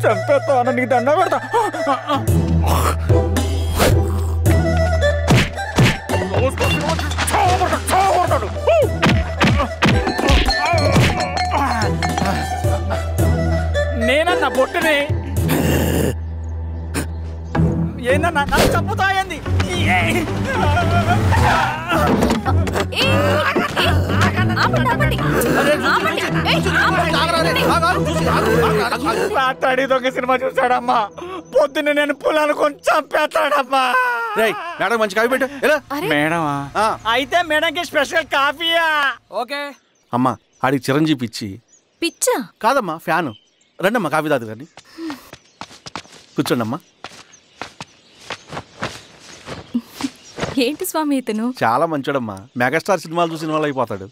చంపేస్తాను, నీకు దండ పెడతా. నేనన్నా బొట్టుని ఏందన్నా నన్ను చంపుతాయంది. రాత్రి దొంగ సినిమా చూసాడమ్మా, పొద్దున్న నేను పొలాలు కొంచెం చంపేస్తాడమ్మా. మేడం మంచి కాఫీ పెట్టు. మేడమా? అయితే మేడంకి స్పెషల్ కాఫీయా? ఓకే అమ్మా. ఆడికి చిరంజీవి పిచ్చి. పిచ్చా? కాదమ్మా, ఫ్యాను. రండమ్మా కాఫీ తాదు కానీ. కూర్చోండి అమ్మా. ఏంటి స్వామి ఇతను? చాలా మంచోడమ్మా, మెగాస్టార్ సినిమాలు చూసిన వాళ్ళు అయిపోతాడు.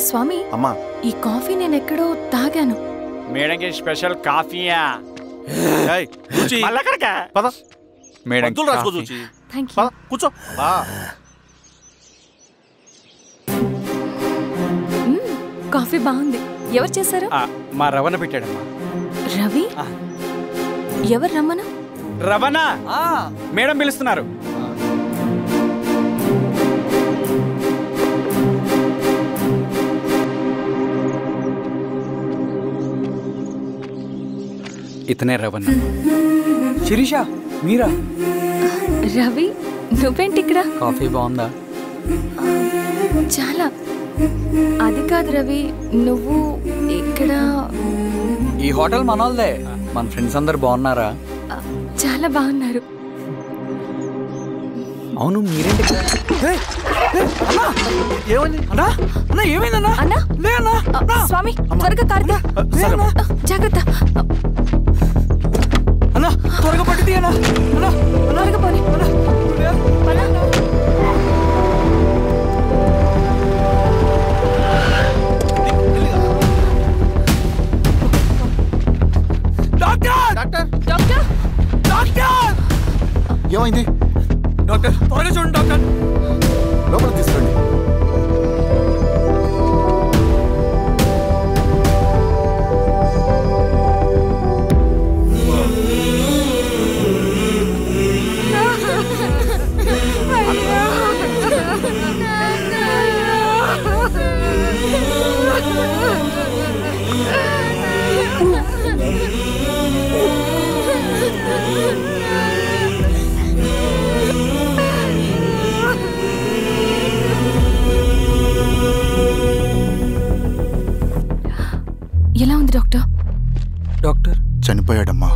స్వామి అమ్మా, ఈ కాఫీ నేను ఎక్కడో తాగాను. మేడంకి స్పెషల్ కాఫీయా? మేడం కూర్చో. కాఫీ బాగుంది. ఎవరు చేశారు? మా రవణ పెట్టాడమ్మా. రవి? ఎవరు రమ్మను? రవణ మేడం పిలుస్తున్నారు. ఇతనే రవణ. శిరీష మీరా? రవి నువ్వేంటి ఇక్కడ? కాఫీ బాగుందా? చాలా. అది కాదు రవి, నువ్వు ఇక్కడ? ఈ హోటల్ మనోల్దే. మన ఫ్రెండ్స్ అందరు బాగున్నారా? చాలా బాగున్నారు. అవును మీరేంటి? ఏమైందన్నా? అన్నా స్వామి త్వరగా కారుదా. జాగ్రత్త అన్నా, త్వరగా పట్టిది అన్నా. త్వరగా పోనీ. ఏమైంది డాక్టర్? త్వరగా చూడండి డాక్టర్. లోపల తీసుకురండి. ఎలా ఉంది డాక్టర్? డాక్టర్ చనిపోయాడమ్మా.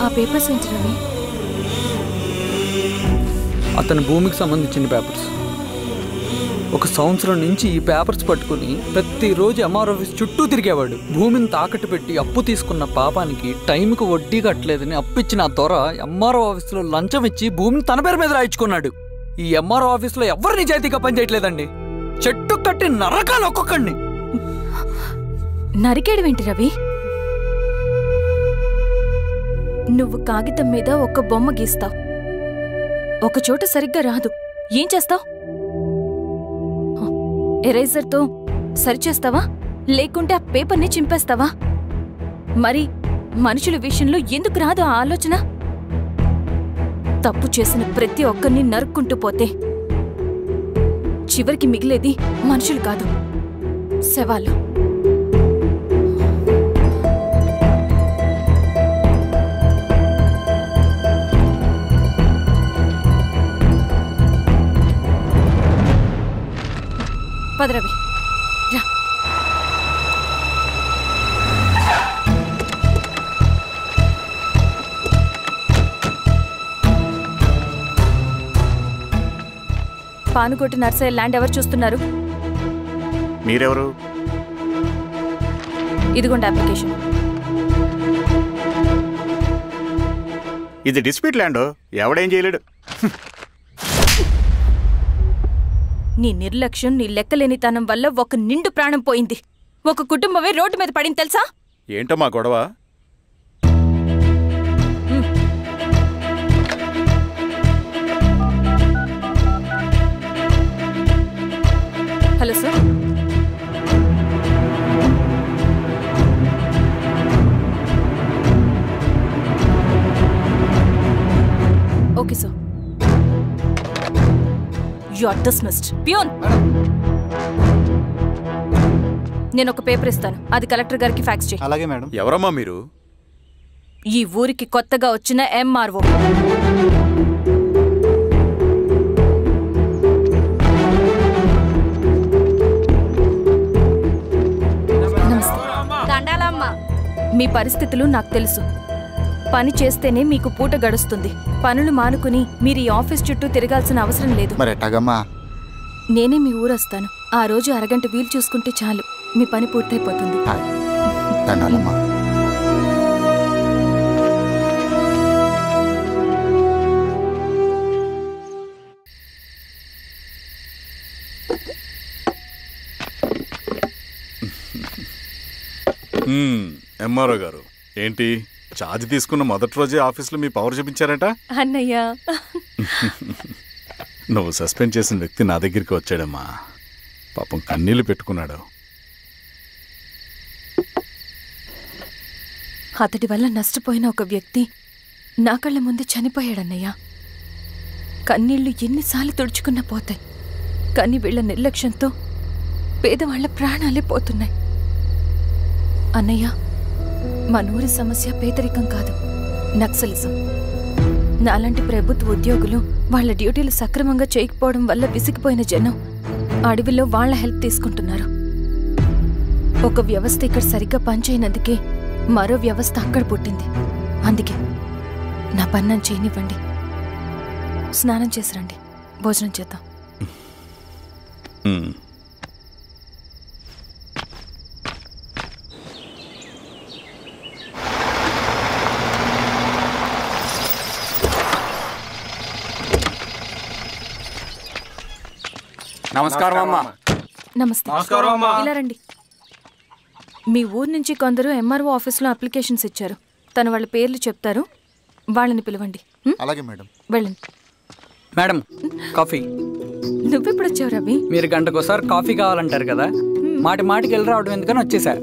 ఆ పేపర్స్ ఏంటి రవి? అతని భూమికి సంబంధించిన పేపర్స్. ఒక సంవత్సరం నుంచి ఈ పేపర్స్ పట్టుకుని ప్రతిరోజు ఎంఆర్ ఆఫీస్ చుట్టూ తిరిగేవాడు. భూమిని తాకట్టు పెట్టి అప్పు తీసుకున్న పాపానికి టైంకి వడ్డీ కట్టలేదని అప్పిచ్చిన ఆ దొర ఎంఆర్ఓ ఆఫీస్లో లంచం ఇచ్చి భూమిని తన పేరు మీద రాయించుకున్నాడు. ఈ ఎంఆర్ఓ ఆఫీస్లో ఎవరు నిజాయితీగా పనిచేయట్లేదండి. చెట్టు కట్టి నరకాలి ఒక్కొక్కడిని. నరికేయడం ఏంటి రవి? నువ్వు కాగితం మీద ఒక బొమ్మ గీస్తావు, ఒక చోట సరిగ్గా రాదు, ఏం చేస్తావు? ఎరేజర్తో సరిచేస్తావా, లేకుంటే ఆ పేపర్ని చింపేస్తావా? మరి మనుషుల విషయంలో ఎందుకు రాదు ఆ ఆలోచన? తప్పు చేసిన ప్రతి ఒక్కరిని నరుక్కుంటూ పోతే చివరికి మిగిలేది మనుషులు కాదు, శవాలు. పదరవి రా. పానుకోటి నర్సయ్య ల్యాండ్ ఎవరు చూస్తున్నారు? మీరెవరు? ఇదిగోండి అప్లికేషన్. ఇది డిస్ప్యూట్ ల్యాండ్, ఎవడేం చేయలేడు. నీ నిర్లక్ష్యం, నీ లెక్కలేనితనం వల్ల ఒక నిండు ప్రాణం పోయింది. ఒక కుటుంబమే రోడ్డు మీద పడింది తెలుసా? ఏంటమ్మా గొడవ? Hello sir. Okay sir. You are dismissed. Peon, నేను ఒక పేపర్ ఇస్తాను, అది కలెక్టర్ గారికి ఫ్యాక్స్ చేయి. అలాగే మేడం. ఎవరమ్మా మీరు? ఈ ఊరికి కొత్తగా వచ్చిన ఎంఆర్ఓ. మీ పరిస్థితులు నాకు తెలుసు. పని చేస్తేనే మీకు పూట గడుస్తుంది. పనులు మానుకుని మీరు ఈ ఆఫీస్ చుట్టూ తిరగాల్సిన అవసరం లేదు. నేనే మీ ఊరొస్తాను. ఆ రోజు అరగంట వీలు చూసుకుంటే చాలు, మీ పని పూర్తయిపోతుంది. ఎంఆర్ఓ గారు, ఏంటి ఛార్జ్ తీసుకున్న మొదటి రోజే ఆఫీస్లో మీ పవర్ చూపించారట? అన్నయ్య, నువ్వు సస్పెండ్ చేసిన వ్యక్తి నా దగ్గరికి వచ్చాడమ్మా. పాపం కన్నీళ్లు పెట్టుకున్నాడు. అతడి వల్ల నష్టపోయిన ఒక వ్యక్తి నా కళ్ళ ముందు చనిపోయాడన్నయ్య. కన్నీళ్లు ఎన్నిసార్లు తుడుచుకున్నా పోతాయి, కానీ వీళ్ల నిర్లక్ష్యంతో పేదవాళ్ల ప్రాణాలే పోతున్నాయి. అన్నయ్య, మా నూరి సమస్య పేదరికం కాదు, నక్సలిజం. నాలాంటి ప్రభుత్వ ఉద్యోగులు వాళ్ల డ్యూటీలు సక్రమంగా చేయకపోవడం వల్ల విసిగిపోయిన జనం అడవిలో వాళ్ల హెల్ప్ తీసుకుంటున్నారు. ఒక వ్యవస్థ ఇక్కడ సరిగ్గా పనిచేయనందుకే మరో వ్యవస్థ అక్కడ పుట్టింది. అందుకే నా పన్నం చేయనివ్వండి. స్నానం చేసిరండి, భోజనం చేద్దాం. నమస్కారం అమ్మా. నమస్తే. ఇలా రండి. మీ ఊరు నుంచి కొందరు ఎంఆర్ఓ ఆఫీస్లో అప్లికేషన్స్ ఇచ్చారు. తను వాళ్ళ పేర్లు చెప్తారు, వాళ్ళని పిలవండి. అలాగే మేడం. వెళ్ళండి. Madam, coffee. నువ్వెప్పుడు వచ్చావు రవి? మీరు గంటకోసారి కాఫీ కావాలంటారు కదా, మాటి మాటికి వెళ్ళి రావడం ఎందుకని వచ్చేసా.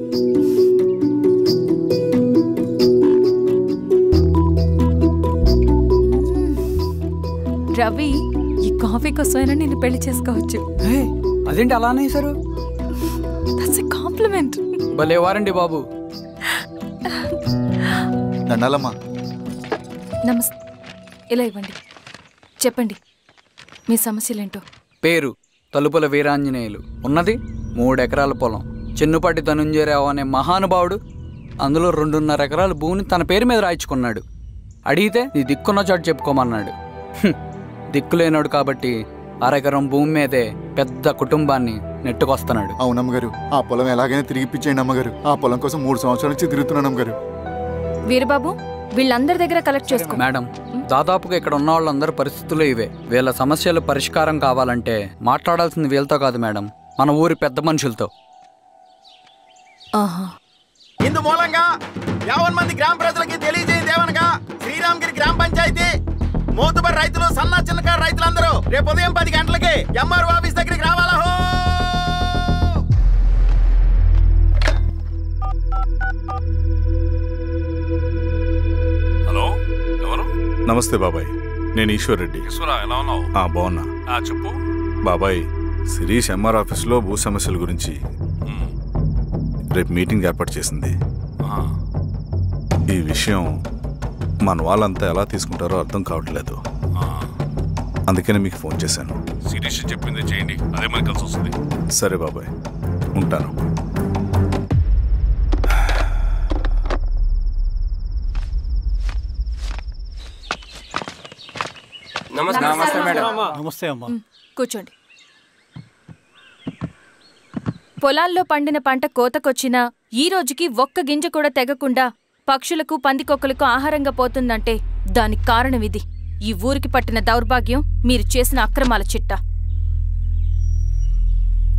రవి, ఈ కాఫీ కోసమైనా నేను పెళ్లి చేసుకోవచ్చు. అదేంటి అలా అనేసారు? That's a compliment. భలే వారండి బాబు. దండాలమ్మా. నమస్తే. ఇలా ఇవ్వండి. చెప్పండి, మీ సమస్యలేంటో. పేరు తలుపుల వీరాంజనేయులు. ఉన్నది 3 ఎకరాల పొలం. చెన్నుపాటి ధనుంజయరావు అనే మహానుభావుడు అందులో 2.5 ఎకరాల భూమిని తన పేరు మీద రాయించుకున్నాడు. అడిగితే నీ దిక్కున్న చోటు చెప్పుకోమన్నాడు. దిక్కులేనాడు కాబట్టి 1/2 ఎకరం భూమి మీదే పెద్ద కుటుంబాన్ని నెట్టుకొస్తున్నాడు. అవునమ్మగారు, ఆ పొలం ఎలాగైనా తిరిగి ఇప్పించేయండి అమ్మగారు. ఆ పొలం కోసం 3 సంవత్సరాల నుంచి తిరుగుతున్నాను అమ్మగారు. వీరబాబు, వీళ్ళందరి దగ్గర కలెక్ట్ చేసుకో. మేడం, దాదాపుగా ఇక్కడ ఉన్న వాళ్ళందరి పరిస్థితులు ఇవే. వీళ్ళ సమస్యలు పరిష్కారం కావాలంటే మాట్లాడాల్సింది వీళ్ళతో కాదు మేడం, మన ఊరి పెద్ద మనుషులతో. ఇందు మూలంగా 50 మంది గ్రామ ప్రజలకి తెలియజేయదేవనగా శ్రీరామగిరి గ్రామ పంచాయతీ మోతుబడి రైతులు, సన్న చిన్నకారు రైతులందరూ రేపు ఉదయం 10 గంటలకి ఎంఆర్ఓ ఆఫీస్ దగ్గరికి రావాలా. హలో, ఎవరు? నమస్తే బాబాయ్, నేను ఈశ్వర్ రెడ్డి. ఎలా ఉన్నావు? బాగున్నా. చెప్పు బాబాయ్. శిరీష్ ఎంఆర్ ఆఫీస్లో భూ సమస్యల గురించి రేపు మీటింగ్ ఏర్పాటు చేసింది. ఈ విషయం మన వాళ్ళంతా ఎలా తీసుకుంటారో అర్థం కావట్లేదు. అందుకనే మీకు ఫోన్ చేశాను. శిరీష్ చెప్పింది చేయండి, అదే మనకు కలిసి వస్తుంది. సరే బాబాయ్, ఉంటాను. నమస్తే మేడం. నమస్తే అమ్మా. కూర్చోండి. పొలాల్లో పండిన పంట కోతకొచ్చినా ఈ రోజుకి ఒక్క గింజ కూడా తెగకుండా పక్షులకు, పందికొక్కలకు ఆహారంగా పోతుందంటే దానికి కారణమిది. ఈ ఊరికి పట్టిన దౌర్భాగ్యం మీరు చేసిన అక్రమాల చిట్టా.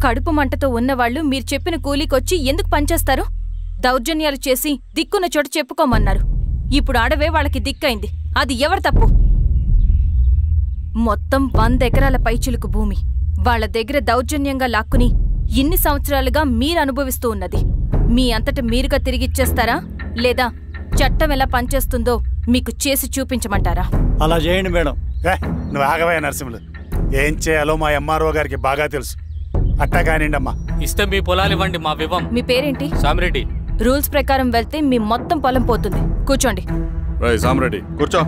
కడుపు మంటతో ఉన్నవాళ్లు మీరు చెప్పిన కూలీకొచ్చి ఎందుకు పనిచేస్తారు? దౌర్జన్యాలు చేసి దిక్కున్న చోట చెప్పుకోమన్నారు. ఇప్పుడు అడవే వాళ్ళకి దిక్కైంది. అది ఎవరి తప్పు? మొత్తం 100 ఎకరాల పైచిలుకు భూమి వాళ్ల దగ్గర దౌర్జన్యంగా లాక్కుని ఇన్ని సంవత్సరాలుగా మీరు అనుభవిస్తూ ఉన్నది. మీ అంతట మీరుగా తిరిగిచ్చేస్తారా, లేదా చట్టం ఎలా పనిచేస్తుందో మీకు చేసి చూపించమంటారా? అలా చేయండి మేడం. నువ్వు ఆగవయ్యా నరసింహులు. ఏం చేయాలో మా ఎంఆర్ఓ గారికి బాగా తెలుసు. అట్టా కానివ్వండమ్మా. ఇస్తే మీ పొలాలు ఇవ్వండి, మా వివం. మీ పేరేంటి? సామిరెడ్డి. రూల్స్ ప్రకారం వెళ్తే మీ మొత్తం పొలం పోతుంది. కూర్చోండి. సామిరెడ్డి కూర్చో.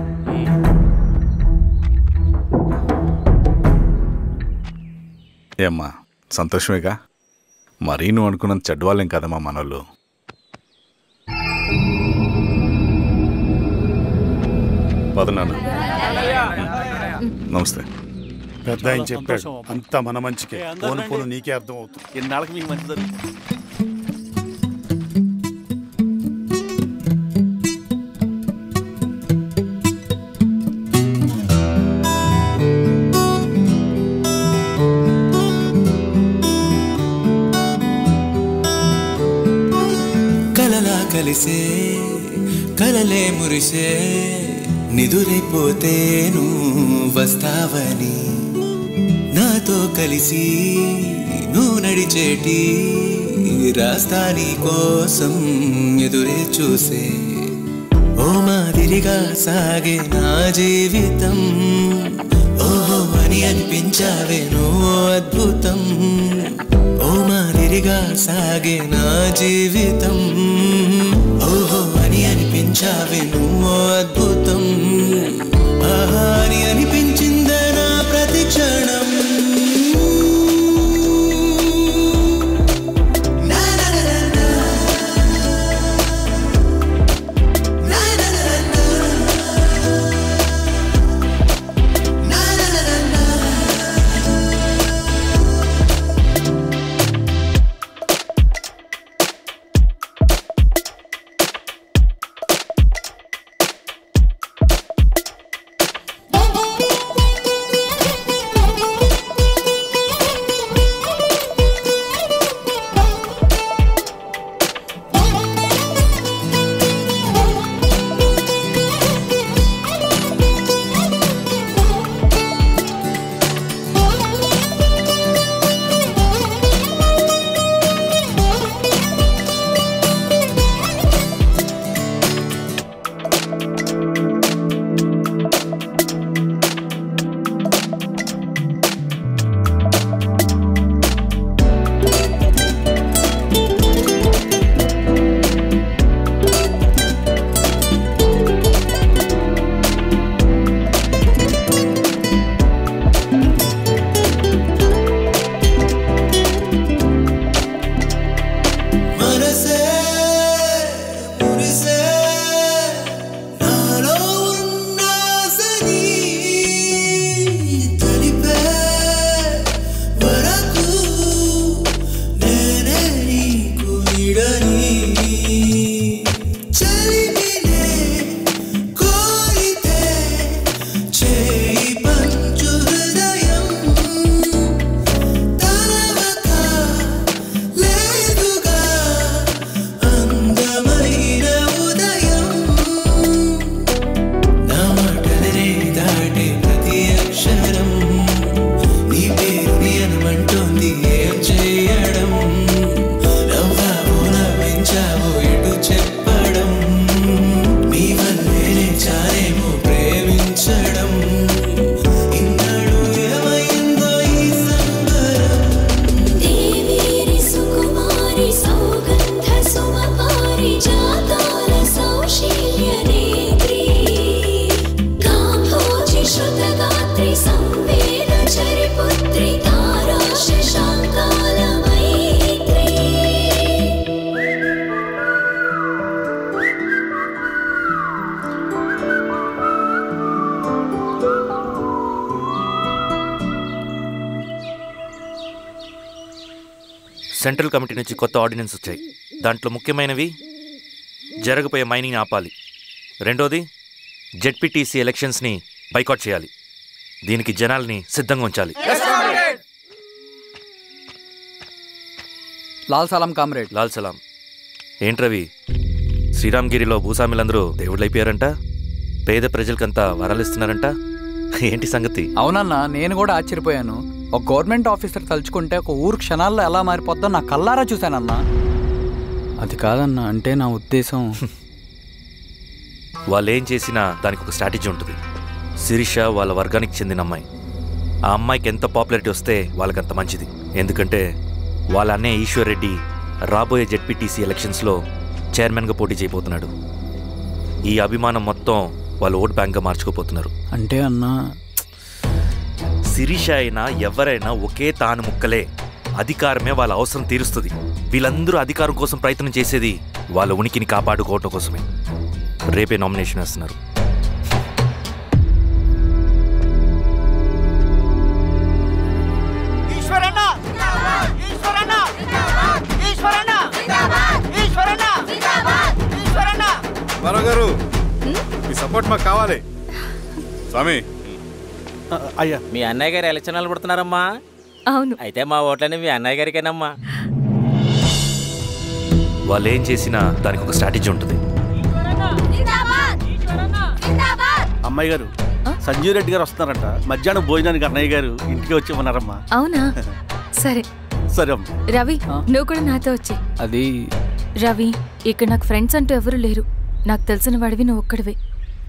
ఏమ్మా సంతోషమేగా? మరీ నువ్వు అనుకున్నంత చెడ్డవాళ్ళేం కదమ్మా మనోళ్ళు. పదనాన్న. నమస్తే. పెద్ద ఆయన చెప్పాడు, అంతా మన మంచికే. పోను పోను నీకే అర్థం అవుతుంది. ఎన్నాళ్ళకి మీకు మంచి జరుగుతుంది. కలలా కలిసే కలలే మురిసే నిదురైపోతేను వస్తావని, నాతో కలిసి నువ్వు నడిచేటి రాస్తాని కోసం ఎదురే చూసే. ఓ మాదిరిగా సాగే నా జీవితం, ఓహో అని అనిపించావే నువ్వు అద్భుతం. ఓ మాదిరిగా సాగే నా జీవితం, ఓహో అని అనిపించావే నువ్వు అద్భుతం. ఆహా అని అనిపించిందే నా ప్రతి క్షణం. సెంట్రల్ కమిటీ నుంచి కొత్త ఆర్డినెన్స్ వచ్చాయి. దాంట్లో ముఖ్యమైనవి జరగబోయే మైనింగ్ ఆపాలి, రెండోది జెడ్పీటీసీ ఎలక్షన్స్ని బైకాట్ చేయాలి, దీనికి జనాల్ని సిద్ధంగా ఉంచాలి. లాల్ సలాం కామ్రేడ్. లాల్ సలాం. ఏంట్రవి, శ్రీరామ్గిరిలో భూస్వాములందరూ దేవుళ్ళైపోయారంట, పేద ప్రజలకంతా వరాలు ఇస్తున్నారంట, ఏంటి సంగతి? అవునన్నా, నేను కూడా ఆశ్చర్యపోయాను. ఒక గవర్నమెంట్ ఆఫీసర్ తలుచుకుంటే ఒక ఊరు క్షణాల్లో ఎలా మారిపోద్దో నా కల్లారా చూశానన్నా. అది కాదన్నా, అంటే నా ఉద్దేశం వాళ్ళు ఏం చేసినా దానికి ఒక స్ట్రాటజీ ఉంటుంది. శిరీష వాళ్ళ వర్గానికి చెందిన అమ్మాయి. ఆ అమ్మాయికి ఎంత పాపులారిటీ వస్తే వాళ్ళకంత మంచిది. ఎందుకంటే వాళ్ళ అన్నయ్య ఈశ్వర్ రెడ్డి రాబోయే జెడ్పీటీసీ ఎలక్షన్స్లో చైర్మన్గా పోటీ చేయబోతున్నాడు. ఈ అభిమానం మొత్తం వాళ్ళు ఓట్ బ్యాంక్గా మార్చుకోపోతున్నారు. అంటే అన్నా, శిరీష అయినా ఎవరైనా ఒకే తాను ముక్కలే. అధికారమే వాళ్ళ అవసరం తీరుస్తుంది. వీళ్ళందరూ అధికారం కోసం ప్రయత్నం చేసేది వాళ్ళ ఉనికిని కాపాడుకోవటం కోసమే. రేపే నామినేషన్ వేస్తున్నారు. గారు మీ సపోర్ట్ మాకు కావాలి. స్వామి, అయ్యా మీ అన్నయ్య గారు ఎలక్షన్లు పడుతున్నారమ్మా. అవును. అయితే మా ఓట్లని మీ అన్నయ్య గారికేనమ్మా. వాళ్ళు ఏం చేసినా దానికి ఒక స్ట్రాటజీ ఉంటుంది. అమ్మాయి గారు, సంజీవ్ రెడ్డి గారు వస్తున్నారంట. మధ్యాహ్నం భోజనానికి అన్నయ్య గారు ఇంటికి వచ్చేమన్నారమ్మా. అవునా? సరే సరే. రవి, నువ్వు కూడా నాతో వచ్చే. అది రవి, ఇక్కడ నాకు ఫ్రెండ్స్ అంటూ ఎవరు లేరు. నాకు తెలిసిన వాడివి నువ్వు ఒక్కడివే.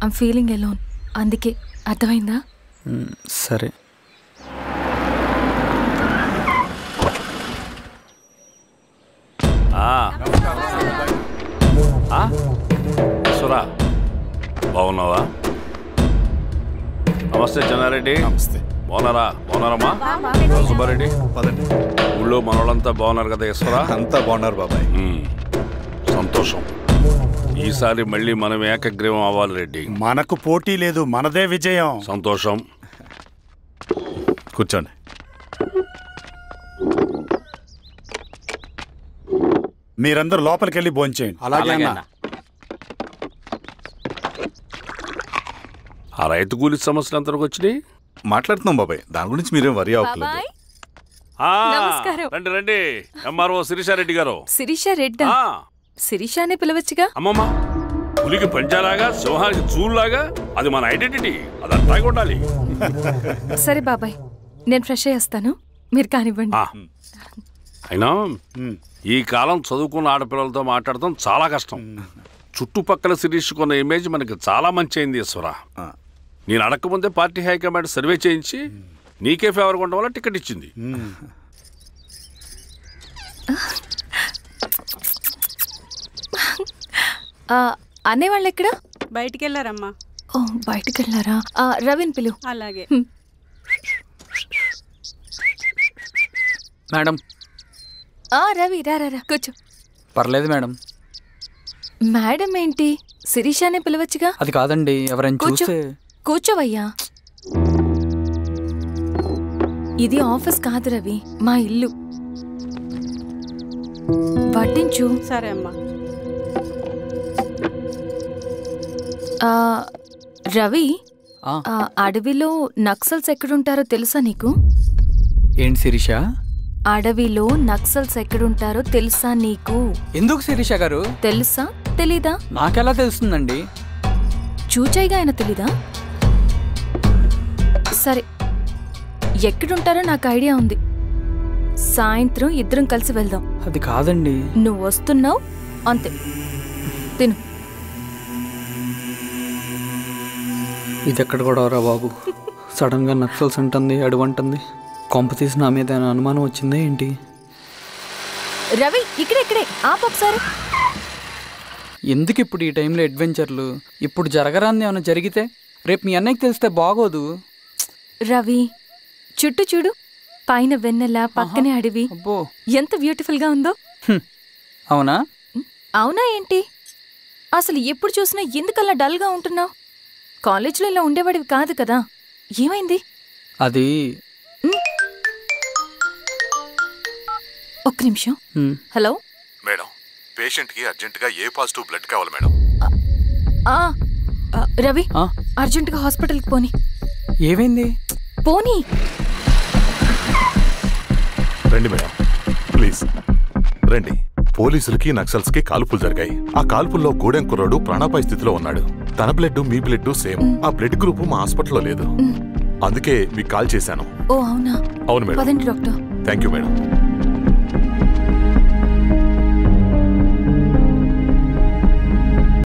I'm feeling alone. అందుకే, అర్థమైందా? సరే. సురా, బాగున్నావా? నమస్తే చెన్నారెడ్డి. నమస్తే. బాగున్నారమ్మా? సుబ్బారెడ్డి, పదండి. ఊళ్ళో మనోళ్ళంతా బాగున్నారు కదా ఈశ్వరా? అంతా బాగున్నారు బాబాయ్. సంతోషం. ఈసారి మళ్ళీ మనం ఏకగ్రీవం అవ్వాలి రెడ్డి. మనకు పోటీ లేదు, మనదే విజయం. సంతోషం. కూర్చోండి. మీరందరూ లోపలికి వెళ్ళి భోంచేయండి. అలాగే అన్న. ఆ రైతు కూలి సమస్యలు ఎంతవరకు వచ్చినాయి? మాట్లాడుతున్నాం బాబాయ్, దాని గురించి మీరేం వరి అవ్వట్లేదు. నమస్కారం. రండి రండి. ఎంఆర్ఓ శిరీషారెడ్డి గారు. శిరీష రెడ్డా? శిరీష అనే పిలవచ్చుగా. అమ్మమ్మ, పులికి పంచాలాగా, సింహానికి చూలాగా అది మన ఐడెంటిటీ. అది అట్లాగే ఉండాలి. సరే బాబాయ్, నేను ఫ్రెష్ అయ్యేస్తాను, మీరు కానివ్వండి. అయినా ఈ కాలం చదువుకున్న ఆడపిల్లలతో మాట్లాడటం చాలా కష్టం. చుట్టుపక్కల శిరీషకున్న ఇమేజ్ మనకి చాలా మంచి అయింది ఈశ్వరా. నేను అడగకముందే పార్టీ హైకమాండ్ సర్వే చేయించి నీకే ఫేవర్గా ఉండడం వల్ల టికెట్ ఇచ్చింది. అనేవాళ్ళు ఎక్కడ? బయటికి వెళ్ళారమ్మా. ఓ, బయటికి వెళ్ళారా? రవిని పిలు. అలాగే మేడం. రవి, రా రా, కూర్చో. పర్లేదు మేడం. మేడం ఏంటి? శిరీషానే పిలవచ్చుగా. అది కాదండి, ఎవరైనా చూస్తే. కూర్చోవయ్యా. ఇది ఆఫీస్ కాదు రవి, మా ఇల్లు. పట్టించు. సరే అమ్మా. రవి, అడవిలో నక్సల్స్ ఎక్కడుంటారో తెలుసా నీకు? ఏంటి శిరీష? అడవిలో నక్సల్స్ ఎక్కడుంటారో తెలుసా నీకు? ఎందుకు శిరీష గారు? తెలుసా తెలీదా? నాకెలా తెలుస్తుందండి? చూచాయిగా ఆయన తెలీదా? సరే, ఎక్కడుంటారో నాకు ఐడియా ఉంది. సాయంత్రం ఇద్దరం కలిసి వెళ్దాం. అది కాదండి. నువ్వు వస్తున్నావు అంతే. తిను. ఇది ఎక్కడ కూడా రా బాబు. సడన్ గా నక్సల్స్ అంటుంది, అడువంటుంది. కొంప తీసి నా మీద అనుమానం వచ్చిందే ఏంటి? రవి, ఇక్కడే ఆపొకసారి. ఎందుకు ఇప్పుడు ఈ టైంలో అడ్వెంచర్లు? ఇప్పుడు జరగరాంది ఏమైనా జరిగితే రేపు మీ అన్నయ్యకి తెలిస్తే బాగోదు. రవి, చుట్టూ చూడు. పైన వెన్నెల, పక్కనే అడవి. ఎంత బ్యూటిఫుల్ గా ఉందో. అవునా? అవునా ఏంటి? అసలు ఎప్పుడు చూసినా ఎందుకల్లా డల్ గా ఉంటున్నావు? కాలేజీలో ఇలా ఉండేవాడివి కాదు కదా, ఏమైంది? అది ఒక్క నిమిషం. హలో మేడం, పేషెంట్ కి అర్జెంట్ గా ఏ పాజిటివ్ బ్లడ్ కావాలి మేడం. రవి, అర్జెంట్ గా హాస్పిటల్ కి పోనీ. ఏమైంది? పోనీ. రండి మేడం, ప్లీజ్ రండి. పోలీసులకి నక్సల్స్ కి కాల్పులు జరిగాయి. ఆ కాల్పుల్లో గూడెం కుర్రాడు ప్రాణాపాయ స్థితిలో ఉన్నాడు. తన బ్లడ్ మీ బ్లడ్ సేమ్. ఆ బ్లడ్ గ్రూప్ మా హాస్పిటల్లో లేదు. అందుకే మీకు కాల్ చేశాను. ఓ అవునా? అవును మేడం. పదండి డాక్టర్. Thank you madam.